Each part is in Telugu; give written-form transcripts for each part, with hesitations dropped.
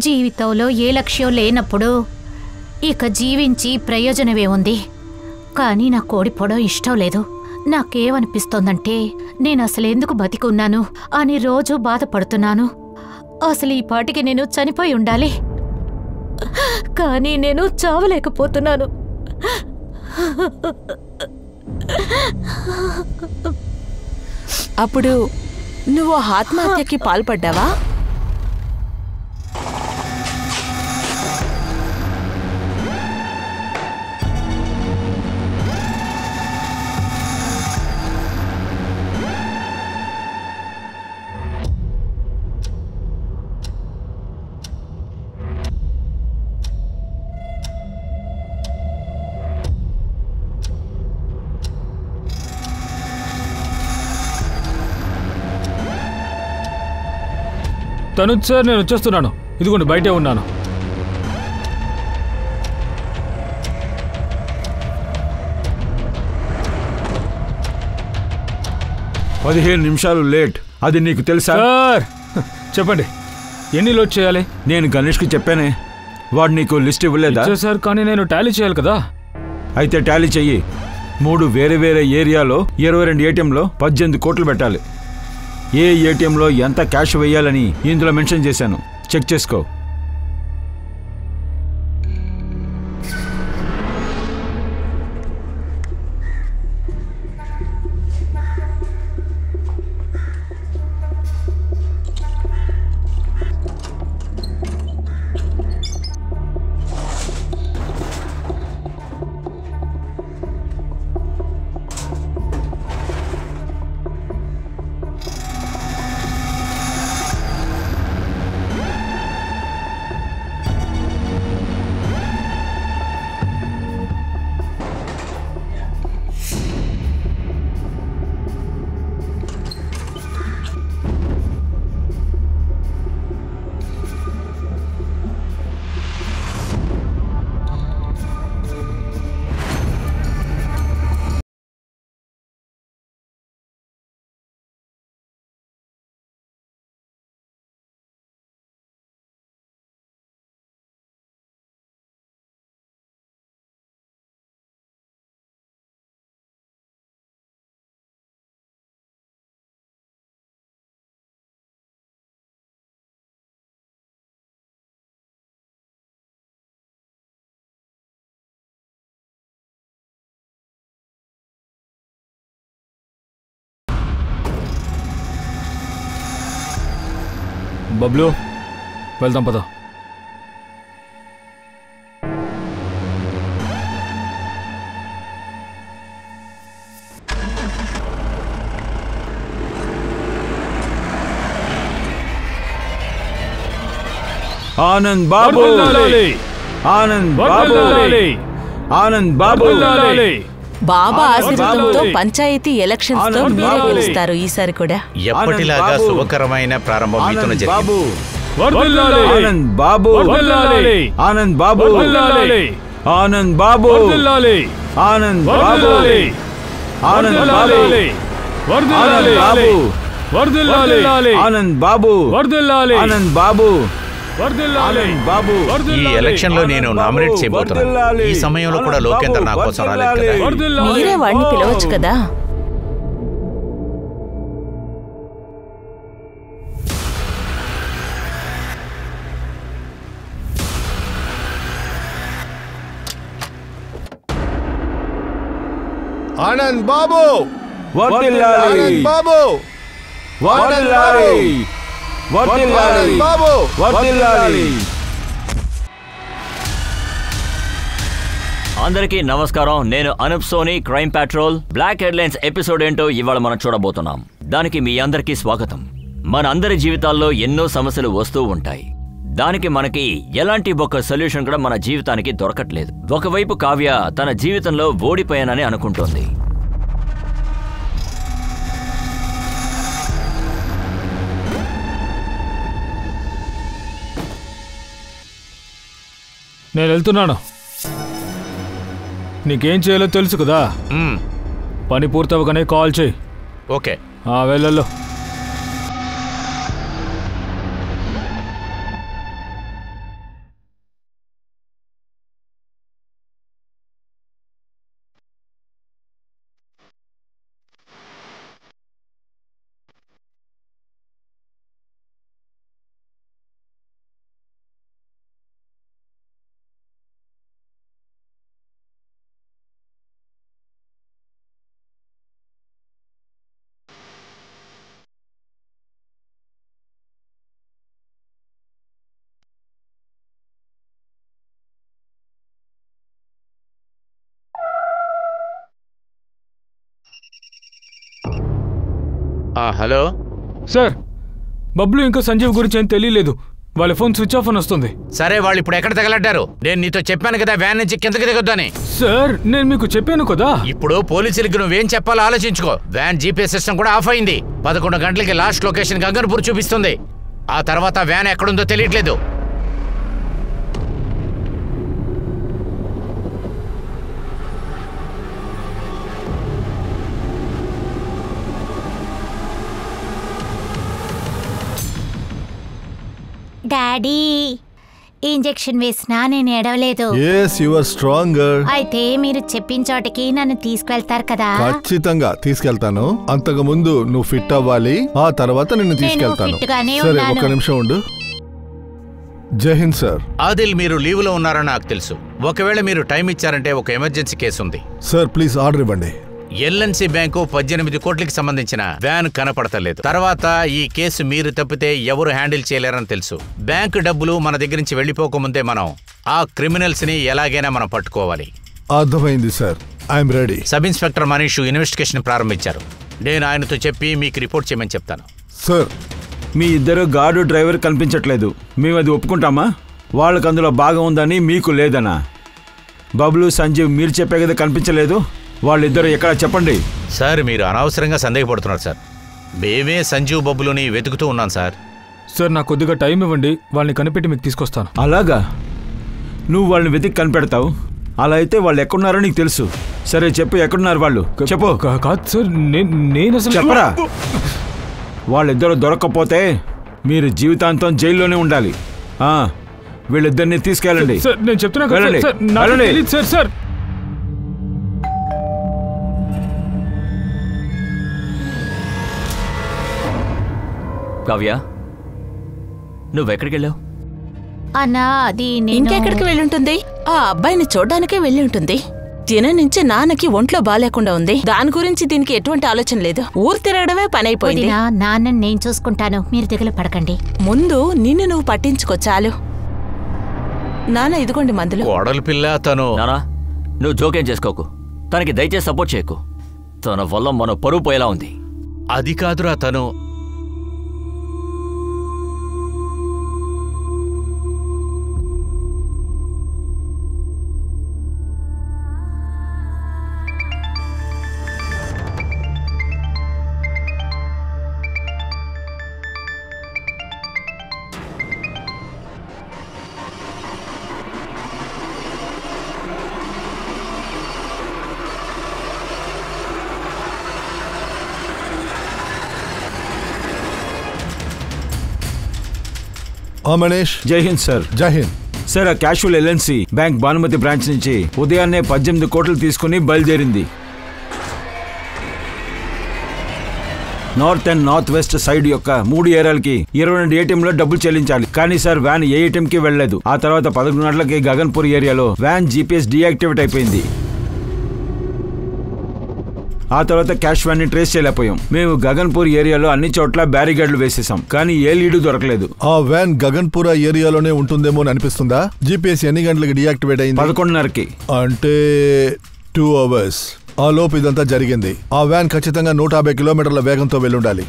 జీవితంలో ఏ లక్ష్యం లేనప్పుడు ఇక జీవించి ప్రయోజనమే ఉంది. కానీ నాకు ఓడిపోవడం ఇష్టం లేదు. నాకేమనిపిస్తోందంటే నేను అసలు ఎందుకు బతికున్నాను అని రోజు బాధపడుతున్నాను. అసలు ఈ పాటికి నేను చనిపోయి ఉండాలి, కానీ నేను చావలేకపోతున్నాను. అప్పుడు నువ్వు ఆత్మహత్యకి పాల్పడ్డావా? తనుజ్ సార్, నేను వచ్చేస్తున్నాను. ఇదిగోండి, బయటే ఉన్నాను. పదిహేను నిమిషాలు లేట్. అది నీకు తెలుసా? సార్ చెప్పండి, ఎన్ని లోడ్ చేయాలి? నేను గణేష్కి చెప్పానే, వాడు నీకు లిస్ట్ ఇవ్వలేదా? సార్, కానీ నేను టాలీ చేయాలి కదా. అయితే టాలీ చెయ్యి. 3 వేరే వేరే ఏరియాలో 22 ఏటీఎంలో 18 కోట్లు పెట్టాలి. ఏ ఏటీఎంలో ఎంత క్యాష్ వేయాలని ఇందులో మెన్షన్ చేశాను, చెక్ చేసుకో. బబ్లు, వెళ్దాం పద. ఆనంద్ బాబు, ఆనంద్ బాబు, ఆనంద్ బాబు. బాబా ఆశీర్వాదంతో పంచాయతీ ఎలక్షన్స్ తో మీరే గెలుస్తారు ఈసారి కూడా. ఎప్పటిలాగా శుభకరమైన ప్రారంభం మీతో జరిగింది. ఆనంద్ బాబు, ఆనంద్ బాబు, ఆనంద్ బాబు, ఆనంద్ బాబు, ఆనంద్ బాబు, ఆనంద్ బాబు, ఆనంద్ బాబు, ఆనంద్ బాబు. ఈ ఎలక్షన్ లో నేను నామినేట్ చేయబోతున్నాను. ఈ సమయంలో కూడా లోకేందర్ నా కోసం రాలేదు కదా. మీరే వాడిని పిలవచ్చు కదా. ఆనంద్ బాబు, వర్ధిల్లాలి, బాబు, వర్ధిల్లాలి, వర్ధిల్లాలి, బాబు, వర్ధిల్లాలి. అందరికీ నమస్కారం. నేను Anoop Soni, Crime Patrol. Black headlines episode ఏంటో ఇవాళ మనం చూడబోతున్నాం. దానికి మీ అందరికీ స్వాగతం. మన అందరి జీవితాల్లో ఎన్నో సమస్యలు వస్తూ ఉంటాయి. దానికి మనకి ఎలాంటి ఒక సొల్యూషన్ కూడా మన జీవితానికి దొరకట్లేదు. ఒకవైపు కావ్య తన జీవితంలో ఓడిపోయానని అనుకుంటోంది. నేను వెళ్తున్నాను. నీకేం చేయాలో తెలుసు కదా. పని పూర్తవగానే కాల్ చేయి. ఓకే, వెళ్ళలో. హలో సార్ బబ్లు ఇంకా సంజీవ్ గురించి ఏం తెలియలేదు. వాళ్ళ ఫోన్ స్విచ్ ఆఫ్ అని వస్తుంది. సరే, వాళ్ళు ఇప్పుడు ఎక్కడ తగలడ్డారు? నేను నీతో చెప్పాను కదా వ్యాన్ నుంచి కిందకి దిగొద్దని. సార్ నేను మీకు చెప్పాను కదా. ఇప్పుడు పోలీసులకి నువ్వేం చెప్పాలో ఆలోచించుకో. వ్యాన్ జీపీఎస్ సిస్టమ్ కూడా ఆఫ్ అయింది. 11 గంటలకి లాస్ట్ లొకేషన్ గంగన్పూర్ చూపిస్తుంది. ఆ తర్వాత వ్యాన్ ఎక్కడుందో తెలియట్లేదు. డాడీ, ఇంజెక్షన్ వేసినా నేను ఏడవలేదు. yes you are stronger. అయితే మీరు చెప్పిన చోటికి నన్ను తీసుకెళ్తారు కదా? ఖచ్చితంగా తీసుకెళ్తాను. అంతకు ముందు నువ్వు ఫిట్ అవ్వాలి, ఆ తర్వాత నిన్ను తీసుకెళ్తాను. సరే, ఒక నిమిషం ఉండు. జై హింద్ సార్. ఆదిల్, మీరు లీవ్ లో ఉన్నారని నాకు తెలుసు. ఒకవేళ మీరు టైం ఇచ్చారంటే ఒక ఎమర్జెన్సీ కేసు ఉంది. సార్ ప్లీజ్ ఆర్డర్ ఇవ్వండి. ఎల్ఎన్సీ బ్యాంకు 18 కోట్లకి సంబంధించిన వ్యాన్ కనపడతలేదు. తర్వాత ఈ కేసు మీరు తప్పితే ఎవరు హ్యాండిల్ చేయలేరని తెలుసు. బ్యాంకు డబ్బులు మన దగ్గర నుంచి వెళ్లిపోకముందే మనం ఆ క్రిమినల్స్ ని ఎలాగైనా మనం పట్టుకోవాలి. అర్థమైంది sir, I'm ready. Sub inspector Manish investigation ప్రారంభించారు. నేను ఆయనతో చెప్పి మీకు రిపోర్ట్ చేయమని చెప్తాను. సార్, మీ ఇద్దరు గార్డు డ్రైవర్ కనిపించట్లేదు. మేము అది ఒప్పుకుంటామా? వాళ్ళకు అందులో భాగం ఉందని మీకు లేదనా? బబ్లు, సంజీవ్ మీరు చెప్పే కదా కనిపించలేదు. వాళ్ళిద్దరు ఎక్కడ చెప్పండి. సార్, మీరు అనవసరంగా సందేహపడుతున్నారు సార్. మేమే సంజీవ్ బబ్బులుని వెతుకుతూ ఉన్నాం సార్. సార్ నాకు కొద్దిగా టైం ఇవ్వండి, వాళ్ళని కనిపెట్టి మీకు తీసుకొస్తాను. అలాగా? నువ్వు వాళ్ళని వెతికి కనిపెడతావు? అలా అయితే వాళ్ళు ఎక్కడున్నారో నీకు తెలుసు. సరే చెప్పు, ఎక్కడున్నారు వాళ్ళు? చెప్పు. కాదు సార్, నేను అసలు చెప్పరా. వాళ్ళిద్దరూ దొరక్కపోతే మీరు జీవితాంతం జైల్లోనే ఉండాలి. వీళ్ళిద్దరిని తీసుకెళ్ళండి. సార్ నేను చెప్తున్నా సార్. సార్ కావ్య, నువ్వెక్కడికి వెళ్ళావు? అన్నా, అది ఇంకెక్కడికి వెళ్ళుంటుంది? ఆ అబ్బాయిని చూడ్డానికే వెళ్ళి ఉంటుంది. దినం నుంచి నాన్నకి ఒంట్లో బాలేకుండా ఉంది. దాని గురించి దీనికి ఎటువంటి ఆలోచన లేదు. ఊరు తిరగడమే పని అయిపోయింది. నాన్నని నేను చూసుకుంటాను, మీరు దిగులు పడకండి. ముందు నిన్ను నువ్వు పట్టించుకో చాలు. నాన్న ఇదిగోండి మందులు. కోడలు పిల్ల తను. నానా, నువ్వు జోక్యం చేసుకోకు. తనకి దయచేసి సపోర్ట్ చేయకు. తన వల్ల మన పరువు పోయేలా ఉంది. అది కాదురా, తను మనీష్. జై హింద్ సార్. జై హింద్ సార్, ఆ casual LNC bank Bhanumathi branch నుంచి ఉదయాన్నే 18 కోట్లు తీసుకుని బయలుదేరింది. North and north west side యొక్క 3 ఏరియాలకి 22 ఏటీఎంలో డబ్బులు చెల్లించాలి. కానీ సార్ వ్యాన్ ఏ ఏటీఎంకి వెళ్ళలేదు. ఆ తర్వాత 11 గంటలకి గగన్పూర్ ఏరియాలో వ్యాన్ జీపీఎస్ డీయాక్టివేట్ అయిపోయింది. ఆ తర్వాత క్యాష్ వ్యాన్ ని ట్రేస్ చేయలేకపోయాం. మేము గగన్పూర్ ఏరియాలో అన్ని చోట్ల బ్యారిగేడ్లు వేసేసాం, కానీ ఏ లీడు దొరకలేదు. ఆ వ్యాన్ గగన్పూర్ ఏరియాలోనే ఉంటుందేమో అని అనిపిస్తుందా? జీపీఎస్ ఎన్ని గంటలకి డీయాక్టివేట్ అయింది? 11:30కి. అంటే 2 hours. ఆ లోపు ఇదంతా జరిగింది. ఆ వ్యాన్ ఖచ్చితంగా 150 కిలోమీటర్ల వేగంతో వెళ్ళుండాలి.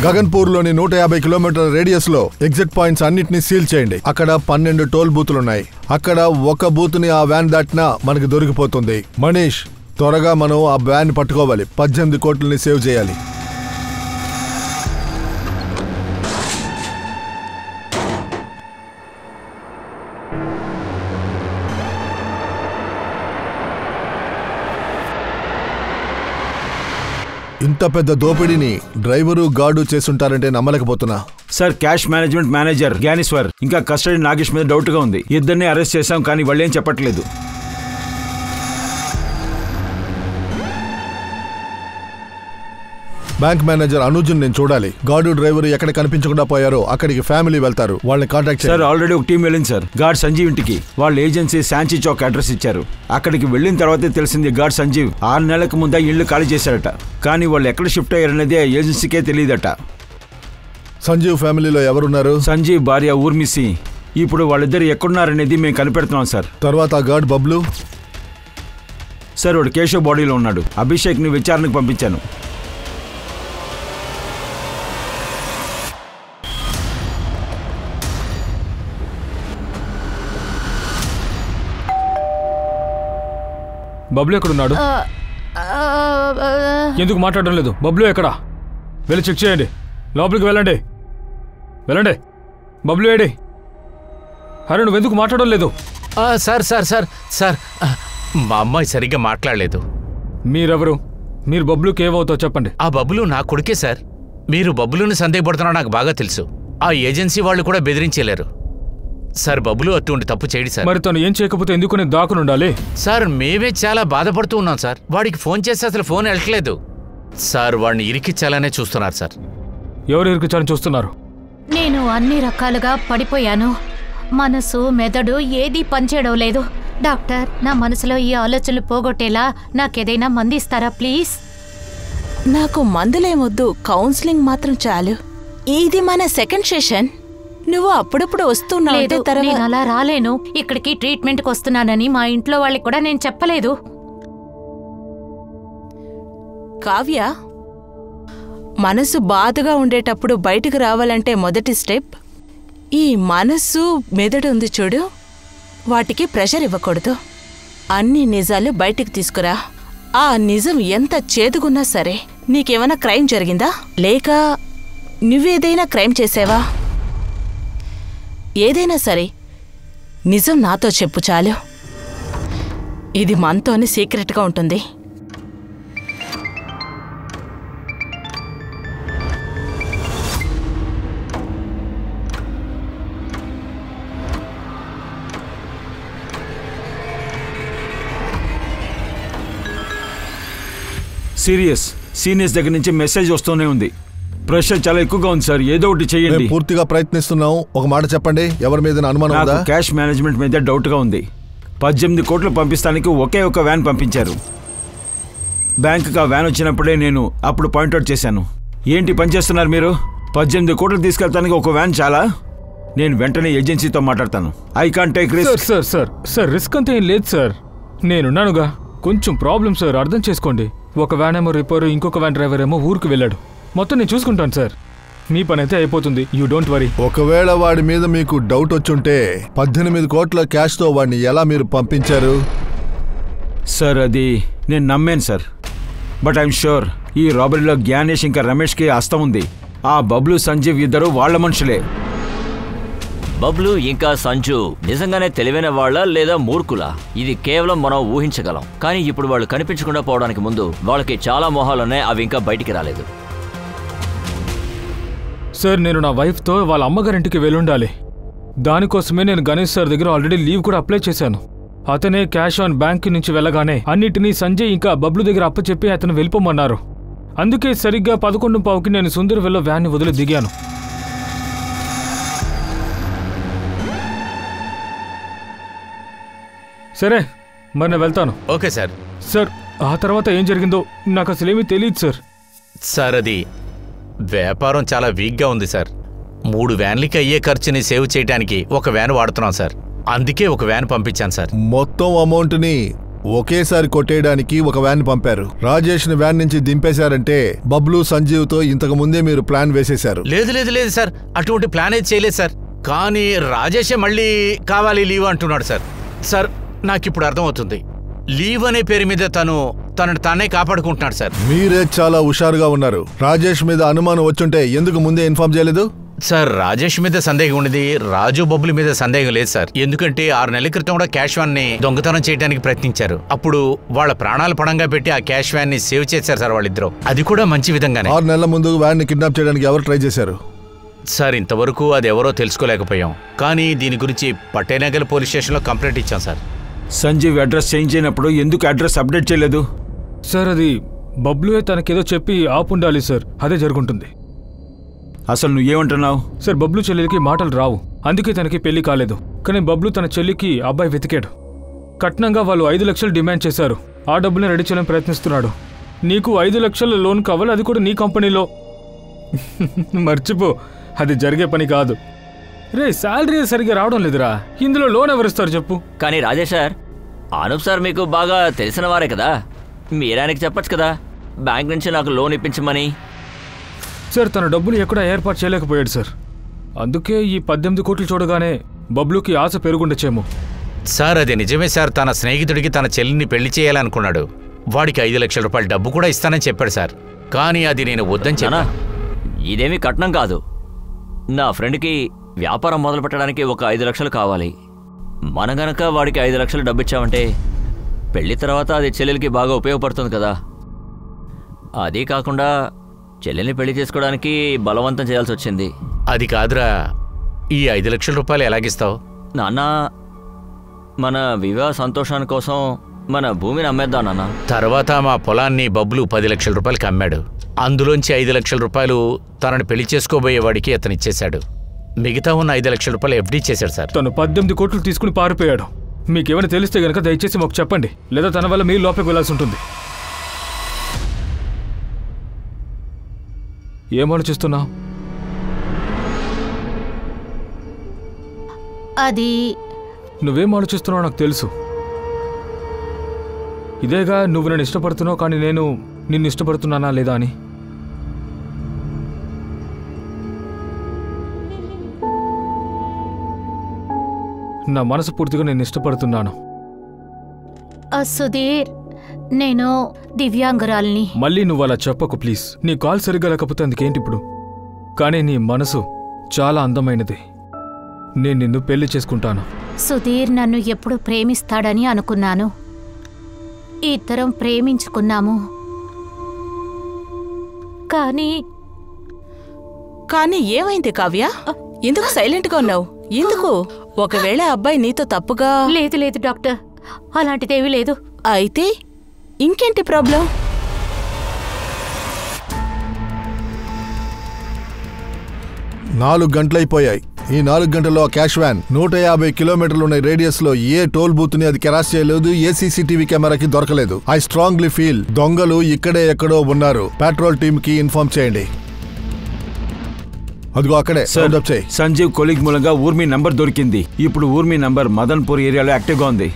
గగన్పూర్లోని 150 కిలోమీటర్ల రేడియస్ లో ఎగ్జిట్ పాయింట్స్ అన్నిటిని సీల్ చేయండి. అక్కడ 12 టోల్ బూతులున్నాయి. అక్కడ ఒక బూత్ ని ఆ వ్యాన్ దాటినా మనకి దొరికిపోతుంది. మనీష్, త్వరగా మనం ఆ వ్యాన్ పట్టుకోవాలి. 18 కోట్లని సేవ్ చేయాలి. ఇంత పెద్ద దోపిడీని డ్రైవరు గార్డు చేస్తుంటారంటే నమ్మలేకపోతున్నా. Sir, cash management manager Gnaneshwar ఇంకా కస్టడీ నాగేష్ మీద డౌట్ గా ఉంది. ఇద్దరిని అరెస్ట్ చేశాం, కానీ వాళ్ళేం చెప్పట్లేదు. బ్యాంక్ మేనేజర్ అనుజ్ నేను చూడాలి. గార్డు డ్రైవర్ ఎక్కడ కనిపించకుండా పోయారో అక్కడికి ఫ్యామిలీ వెళ్తారు. వాళ్ళని కాంటాక్ట్ సార్. ఆల్రెడీ ఒక టీం వెళ్ళింది సార్. గార్డ్ సంజీవ్ ఇంటికి వాళ్ళ ఏజెన్సీ శాంచి చౌక్ అడ్రస్ ఇచ్చారు. అక్కడికి వెళ్ళిన తర్వాతే తెలిసింది గార్డ్ సంజీవ్ 6 నెలలకు ముందే ఇళ్లు ఖాళీ చేశారట. కానీ వాళ్ళు ఎక్కడ షిఫ్ట్ అయ్యారనేది ఏజెన్సీకే తెలియదట. సంజీవ్ ఫ్యామిలీలో ఎవరున్నారు? సంజీవ్ భార్య ఊర్మిసి. ఇప్పుడు వాళ్ళిద్దరు ఎక్కడున్నారనేది మేము కనిపెడుతున్నాం సార్. తర్వాత గార్డ్ బబ్లు. సార్ వాడు కేశవ్ బాడీలో ఉన్నాడు. అభిషేక్ని విచారణకు పంపించాను. బబ్లు ఎక్కడున్నాడు? ఎందుకు మాట్లాడడం లేదు? బబ్లు ఎక్కడా? వెళ్ళి చెక్ చేయండి. లోపలికి వెళ్ళండి. వెళ్ళండి. బబ్లు ఏడి? అరే నువ్వెందుకు మాట్లాడడం లేదు? సార్ సార్ సార్ సార్ మా అమ్మాయి సరిగ్గా మాట్లాడలేదు. మీరెవరు? మీరు బబ్లుకి ఏమవుతావు చెప్పండి. ఆ బబ్లు నా కొడుకే సార్. మీరు బబ్లుని సందేహపడుతున్నా నాకు బాగా తెలుసు. ఆ ఏజెన్సీ వాళ్ళు కూడా బెదిరించలేరు సార్. బబ్లు అటువంటి తప్పు చేయడు సార్. మరి తను ఏం చేయకపోతే ఎందుకు నేను దాకునుండాలి? సార్ మేమే చాలా బాధపడుతూ ఉన్నాం సార్. వాడికి ఫోన్ చేస్తే అసలు ఫోన్ వెళ్ళట్లేదు సార్. వాడిని ఇరికిచ్చాలనే చూస్తున్నారు సార్. ఎవరు ఇరికిచ్చాలని చూస్తున్నారు? నేను అన్ని రకాలుగా పడిపోయాను. మనసు మెదడు ఏదీ పనిచేయడం లేదు. డాక్టర్, నా మనసులో ఈ ఆలోచనలు పోగొట్టేలా నాకేదైనా మందిస్తారా ప్లీజ్? నాకు మందులేమొద్దు, కౌన్సిలింగ్ మాత్రం చాలు. ఇది మన సెకండ్ సెషన్. నువ్వు అప్పుడప్పుడు వస్తున్నావు. లేదు, నేను అలా రాలేను. ఇక్కడికి ట్రీట్మెంట్కి వస్తున్నానని మా ఇంట్లో వాళ్ళకి కూడా నేను చెప్పలేదు. కావ్య, మనసు బాధగా ఉండేటప్పుడు బయటకు రావాలంటే మొదటి స్టెప్ ఈ మనసు మెదడు ఉంది చూడు, వాటికి ప్రెషర్ ఇవ్వకూడదు. అన్ని నిజాలు బయటికి తీసుకురా. ఆ నిజం ఎంత చేదుగున్నా సరే. నీకేమైనా క్రైమ్ జరిగిందా, లేక నువ్వేదైనా క్రైమ్ చేసావా? ఏదైనా సరే నిజం నాతో చెప్పు చాలు. ఇది మనతోనే సీక్రెట్గా ఉంటుంది. సీనియర్స్ దగ్గర నుంచి మెసేజ్ వస్తూనే ఉంది. ప్రెషర్ చాలా ఎక్కువగా ఉంది సార్. ఏదో ఒకటి చేయండి. పూర్తిగా ప్రయత్నిస్తున్నాం. ఒక మాట చెప్పండి, ఎవరి మీద అనుమానం ఉందా? క్యాష్ మేనేజ్మెంట్ మీద డౌట్ గా ఉంది. 18 కోట్లు పంపిస్తానికి ఒకే ఒక వ్యాన్ పంపించారు. బ్యాంకుకి ఆ వ్యాన్ వచ్చినప్పుడే నేను అప్పుడు పాయింట్అవుట్ చేశాను. ఏంటి పని చేస్తున్నారు మీరు? 18 కోట్లు తీసుకెళ్తానికి ఒక వ్యాన్ చాలా? నేను వెంటనే ఏజెన్సీతో మాట్లాడతాను. I can't take risk. Sir risk అంతా ఏం లేదు సార్. నేనున్నానుగా. కొంచెం ప్రాబ్లం సార్, అర్థం చేసుకోండి. ఒక వ్యాన్ ఏమో రిపేరు, ఇంకొక వ్యాన్ డ్రైవర్ ఏమో ఊరికి వెళ్ళాడు. మొత్తం నేను చూసుకుంటాను సార్. మీ పని అయితే అయిపోతుంది. You don't worry. ఒకవేళ వాడి మీద మీకు డౌట్ వచ్చుంటే 18 కోట్ల క్యాష్తో వాడిని ఎలా మీరు పంపించారు? సార్ అది నేను నమ్మాను సార్. బట్ ఐఎమ్ షూర్ ఈ రాబరీలో జ్ఞానేష్ ఇంకా రమేష్కి హస్తం ఉంది. ఆ బబ్లు సంజీవ్ ఇద్దరు వాళ్ళ మనుషులే. బబ్లు ఇంకా సంజు నిజంగానే తెలివైన వాళ్ళ లేదా మూర్ఖులా? ఇది కేవలం మనం ఊహించగలం. కానీ ఇప్పుడు వాళ్ళు కనిపించకుండా పోవడానికి ముందు వాళ్ళకి చాలా మొహాలున్నాయి. అవి ఇంకా బయటికి రాలేదు. సార్ నేను నా వైఫ్తో వాళ్ళ అమ్మగారింటికి వెళ్ళుండాలి. దానికోసమే నేను గణేష్ సార్ దగ్గర ఆల్రెడీ లీవ్ కూడా అప్లై చేశాను. అతనే క్యాష్ ఆన్ బ్యాంక్ నుంచి వెళ్ళగానే అన్నిటినీ సంజయ్ ఇంకా బబ్లు దగ్గర అప్పచెప్పి అతను వెళ్ళిపోమన్నారు. అందుకే సరిగ్గా 11:15కి నేను సుందర్వెల్లో వ్యాన్ని వదిలి దిగాను. సరే మరి నేను వెళ్తాను. Okay sir. సార్ ఆ తర్వాత ఏం జరిగిందో నాకు అసలేమీ తెలియదు సార్. సార్ అది వ్యాపారం చాలా వీక్గా ఉంది సార్. 3 వ్యాన్లకి అయ్యే ఖర్చుని సేవ్ చేయడానికి ఒక వ్యాన్ వాడుతున్నాం సార్. అందుకే ఒక వ్యాన్ పంపించాను సార్. మొత్తం అమౌంట్ని ఒకేసారి కొట్టేయడానికి ఒక వ్యాన్ పంపారు. రాజేష్ని వ్యాన్ నుంచి దింపేశారంటే బబ్లు సంజీవ్తో ఇంతకు ముందే మీరు ప్లాన్ వేసేశారు. లేదు లేదు లేదు సార్, అటువంటి ప్లాన్ అయితే చేయలేదు సార్. కానీ రాజేషే మళ్ళీ కావాలి లీవ్ అంటున్నాడు సార్. సార్ నాకిప్పుడు అర్థమవుతుంది. లీవ్ అనే పేరు మీద తనను తానే కాపాడుకుంటున్నాడు సార్. మీరే చాలా హుషారుగా ఉన్నారు. రాజేష్ మీద అనుమానం వచ్చుంటే ఎందుకు ముందే ఇన్ఫార్మ్ చేయలేదు? సార్ రాజేష్ మీద సందేహం ఉన్నది, రాజు బబ్బుల మీద సందేహం లేదు సార్. ఎందుకంటే 6 నెలల క్రితం కూడా క్యాష్ వ్యాన్ ని దొంగతనం చేయడానికి ప్రయత్నించారు. అప్పుడు వాళ్ళ ప్రాణాలు పణంగా పెట్టి ఆ క్యాష్ వ్యాన్ ని సేవ్ చేశారు సార్ వాళ్ళిద్దరూ. అది కూడా మంచి విధంగానే. 6 నెలల ముందు వ్యాన్ ని కిడ్నాప్ చేయడానికి ఎవరు ట్రై చేశారు? సార్ ఇంతవరకు అది ఎవరో తెలుసుకోలేకపోయాం. కానీ దీని గురించి పట్టేనగల్ పోలీస్ స్టేషన్లో కంప్లైంట్ ఇచ్చాం సార్. సంజీవ్ అడ్రస్ చేంజ్ అయినప్పుడు ఎందుకు అడ్రస్ అప్డేట్ చేయలేదు? సార్ అది బబ్లుయే తనకేదో చెప్పి ఆపుండాలి సార్. అదే జరుగుంటుంది. అసలు నువ్వేమంటున్నావు? సార్ బబ్లు చెల్లికి మాటలు రావు, అందుకే తనకి పెళ్లి కాలేదు. కానీ బబ్లు తన చెల్లికి అబ్బాయి వెతికాడు. కట్నంగా వాళ్ళు 5 లక్షలు డిమాండ్ చేశారు. ఆ డబ్బుని రెడీ చేయడానికి ప్రయత్నిస్తున్నాడు. నీకు 5 లక్షల లోన్ కావాలి, అది కూడా నీ కంపెనీలో. మర్చిపో, అది జరిగే పని కాదు. రే శాలరీ సరిగ్గా రావడం లేదురా, ఇందులో లోన్ ఎవరిస్తారు చెప్పు? కానీ రాజేష్ సార్, అనూప్ సార్ మీకు బాగా తెలిసిన వారే కదా, మీరే ఆయనకి చెప్పచ్చు కదా బ్యాంక్ నుంచి నాకు లోన్ ఇప్పించమని. సార్ తన డబ్బులు ఎక్కడా ఏర్పాటు చేయలేకపోయాడు సార్. అందుకే ఈ 18 కోట్లు చూడగానే బబ్లుకి ఆశ పెరుగుండొచ్చేమో. సార్ అది నిజమే సార్. తన స్నేహితుడికి తన చెల్లిని పెళ్లి చేయాలనుకున్నాడు. వాడికి 5 లక్షల రూపాయల డబ్బు కూడా ఇస్తానని చెప్పాడు సార్. కానీ అది నేను వద్దని చెప్పాను. ఇదేమీ కట్నం కాదు. నా ఫ్రెండ్కి వ్యాపారం మొదలు పెట్టడానికి ఒక 5 లక్షలు కావాలి. మనం గనక వాడికి 5 లక్షలు డబ్బు ఇచ్చామంటే పెళ్లి తర్వాత అది చెల్లెలకి బాగా ఉపయోగపడుతుంది కదా. అదీ కాకుండా చెల్లెల్ని పెళ్లి చేసుకోవడానికి బలవంతం చేయాల్సి వచ్చింది. అది కాదురా, ఈ 5 లక్షల రూపాయలు ఎలాగిస్తావు? నాన్న, మన వివాహ సంతోషాని కోసం మన భూమిని అమ్మేద్దాం నాన్న. తర్వాత మా పొలాన్ని బబ్లు 10 లక్షల రూపాయలకి అమ్మాడు. అందులోంచి 5 లక్షల రూపాయలు తనని పెళ్లి చేసుకోబోయేవాడికి అతను ఇచ్చేశాడు. మిగతా ఉన్న 5 లక్షల రూపాయలు ఎఫ్డీ చేశాడు సార్. తను 18 కోట్లు తీసుకుని పారిపోయాడు. మీకేమైనా తెలిస్తే గనక దయచేసి మాకు చెప్పండి, లేదా తన వల్ల మీరు లోపలికి వెళ్లాల్సి ఉంటుంది. ఏం ఆలోచిస్తున్నావు? అది నువ్వేం ఆలోచిస్తున్నావు నాకు తెలుసు. ఇదేగా నువ్వు నన్ను ఇష్టపడుతున్నావు, కానీ నేను నిన్ను ఇష్టపడుతున్నానా లేదా అని. నా మనసు పూర్తిగా నేను ఇష్టపడుతున్నాను. సుధీర్, నేను దివ్యాంగురాల్ని. మళ్ళీ నువ్వు అలా చెప్పకు ప్లీజ్. నీ కాల్ సరిగ్గా లేకపోతే అందుకేంటి ఇప్పుడు? కానీ నీ మనసు చాలా అందమైనది. నేను నిన్ను పెళ్లి చేసుకుంటాను. సుధీర్ నన్ను ఎప్పుడు ప్రేమిస్తాడని అనుకున్నాను. ఇద్దరం ప్రేమించుకున్నాము. కానీ ఏమైంది కావ్య? ఎందుకు సైలెంట్గా ఉన్నావు? ఎందుకు? ఒకవేళ అబ్బాయి నీతో తప్పుగా... లేదు లేదు డాక్టర్, అలాంటిదేమీ లేదు. అయితే ఇంకేంటి ప్రాబ్లం? నాలుగు గంటలైపోయాయి. ఈ 4 గంటల్లో క్యాష్ వ్యాన్ 150 కిలోమీటర్లున్న రేడియస్ లో ఏ టోల్ బూత్ ని అది కెరాస్ చేయలేదు, ఏ సీసీటీవీ కెమెరాకి దొరకలేదు. ఐ స్ట్రాంగ్లీ ఫీల్ దొంగలు ఇక్కడే ఎక్కడో ఉన్నారు. పెట్రోల్ టీమ్ కి ఇన్ఫార్మ్ చేయండి. అదిగో అక్కడే సంజీవ్ కొలీగ్ మూలంగా ఊర్మి నంబర్ దొరికింది. ఇప్పుడు ఊర్మి నంబర్ మదన్పూర్ ఏరియాలో యాక్టివ్గా ఉంది.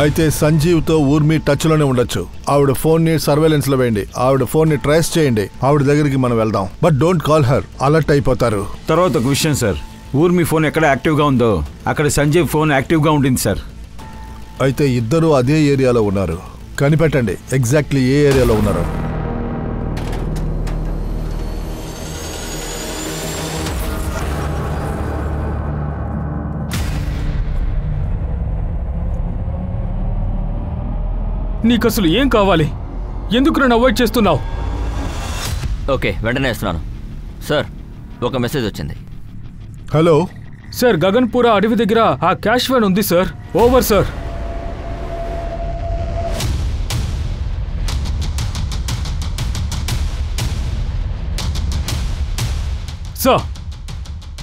అయితే సంజీవ్తో ఊర్మి టచ్లోనే ఉండొచ్చు. ఆవిడ ఫోన్ని సర్వేలెన్స్ లో వేయండి. ఆవిడ ఫోన్ని ట్రేస్ చేయండి. ఆవిడ దగ్గరికి మనం వెళ్దాం. But don't call her, alert అయిపోతారు. తర్వాత ఒక విషయం సార్, ఊర్మి ఫోన్ ఎక్కడ యాక్టివ్గా ఉందో అక్కడ సంజీవ్ ఫోన్ యాక్టివ్గా ఉంటుంది సార్. అయితే ఇద్దరు అదే ఏరియాలో ఉన్నారు. కనిపెట్టండి ఎగ్జాక్ట్లీ ఏ ఏరియాలో ఉన్నారు. నీకు అసలు ఏం కావాలి? ఎందుకు నన్ను అవాయిడ్ చేస్తున్నావు? ఓకే, వెంటనే ఇస్తున్నాను సార్. ఒక మెసేజ్ వచ్చింది. హలో సార్, గగన్పుర అడవి దగ్గర ఆ క్యాష్ వ్యాన్ ఉంది సార్. Over sir.